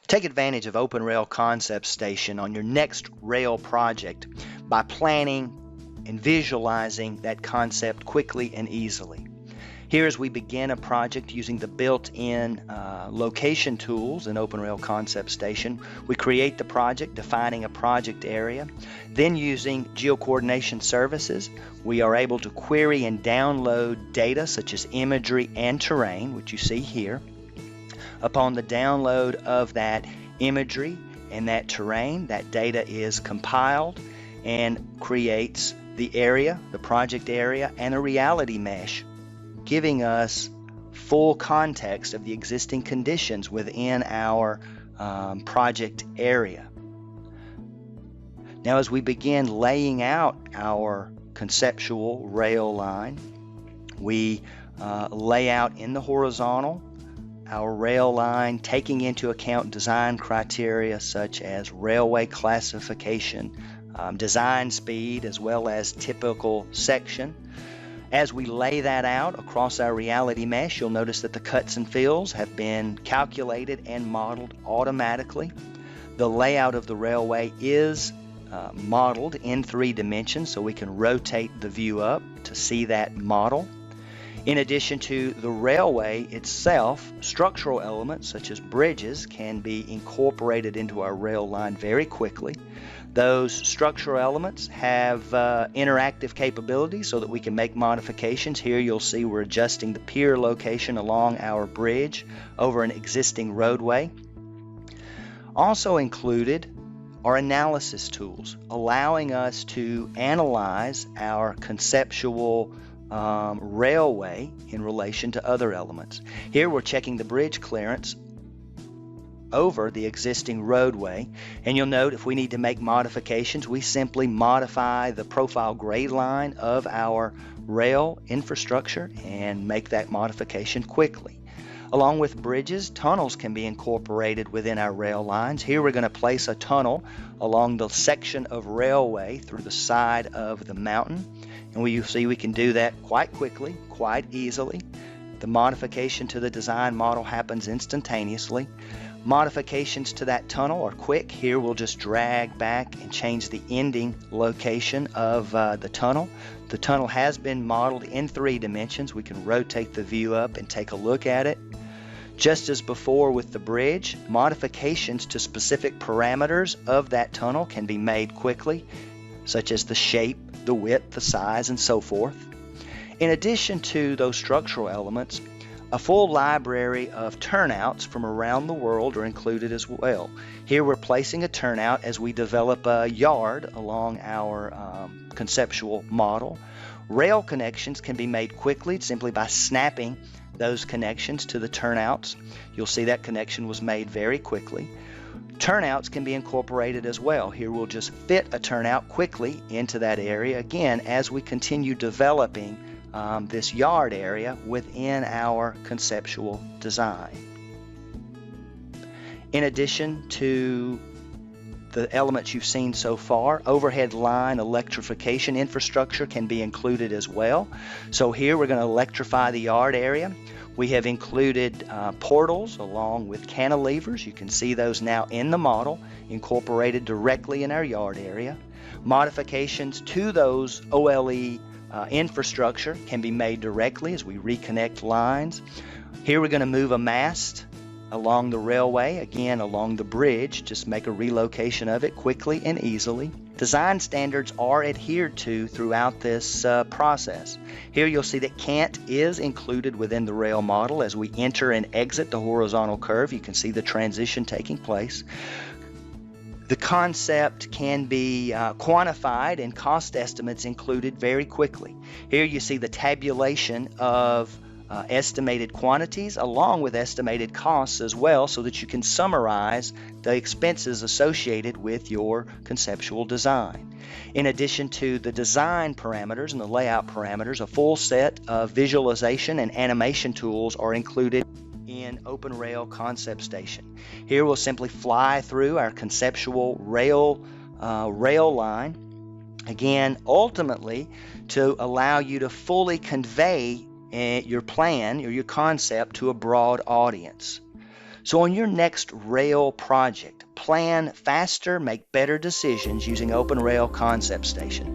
Take advantage of OpenRail ConceptStation on your next rail project by planning and visualizing that concept quickly and easily. Here, as we begin a project using the built-in location tools in OpenRail ConceptStation, we create the project, defining a project area. Then, using geocoordination services, we are able to query and download data such as imagery and terrain, which you see here. Upon the download of that imagery and that terrain, that data is compiled and creates the area, the project area, and a reality mesh, giving us full context of the existing conditions within our project area. Now, as we begin laying out our conceptual rail line, we lay out in the horizontal our rail line, taking into account design criteria such as railway classification, design speed, as well as typical section. As we lay that out across our reality mesh, you'll notice that the cuts and fills have been calculated and modeled automatically. The layout of the railway is modeled in 3 dimensions, so we can rotate the view up to see that model. In addition to the railway itself, structural elements such as bridges can be incorporated into our rail line very quickly. Those structural elements have interactive capabilities so that we can make modifications. Here you'll see we're adjusting the pier location along our bridge over an existing roadway. Also included are analysis tools, allowing us to analyze our conceptual railway in relation to other elements. Here we're checking the bridge clearance over the existing roadway, and you'll note if we need to make modifications, we simply modify the profile grade line of our rail infrastructure and make that modification quickly. Along with bridges, tunnels can be incorporated within our rail lines. Here we're going to place a tunnel along the section of railway through the side of the mountain, and you see we can do that quite quickly, quite easily. The modification to the design model happens instantaneously. Modifications to that tunnel are quick. Here we'll just drag back and change the ending location of the tunnel. The tunnel has been modeled in 3 dimensions. We can rotate the view up and take a look at it. Just as before with the bridge, modifications to specific parameters of that tunnel can be made quickly, such as the shape, the width, the size, and so forth. In addition to those structural elements, a full library of turnouts from around the world are included as well. Here we're placing a turnout as we develop a yard along our conceptual model. Rail connections can be made quickly simply by snapping those connections to the turnouts. You'll see that connection was made very quickly. Turnouts can be incorporated as well. Here we'll just fit a turnout quickly into that area, again, as we continue developing this yard area within our conceptual design. In addition to the elements you've seen so far, overhead line electrification infrastructure can be included as well. So here we're going to electrify the yard area. We have included portals along with cantilevers. You can see those now in the model, incorporated directly in our yard area. Modifications to those OLE infrastructure can be made directly as we reconnect lines. Here we're going to move a mast along the railway, again along the bridge, just make a relocation of it quickly and easily. Design standards are adhered to throughout this process. Here you'll see that cant is included within the rail model. As we enter and exit the horizontal curve, you can see the transition taking place. The concept can be quantified and cost estimates included very quickly. Here you see the tabulation of estimated quantities along with estimated costs as well, so that you can summarize the expenses associated with your conceptual design. In addition to the design parameters and the layout parameters, a full set of visualization and animation tools are included in OpenRail ConceptStation. Here we'll simply fly through our conceptual rail line, again ultimately to allow you to fully convey your plan or your concept to a broad audience. So on your next rail project, plan faster, make better decisions using OpenRail ConceptStation.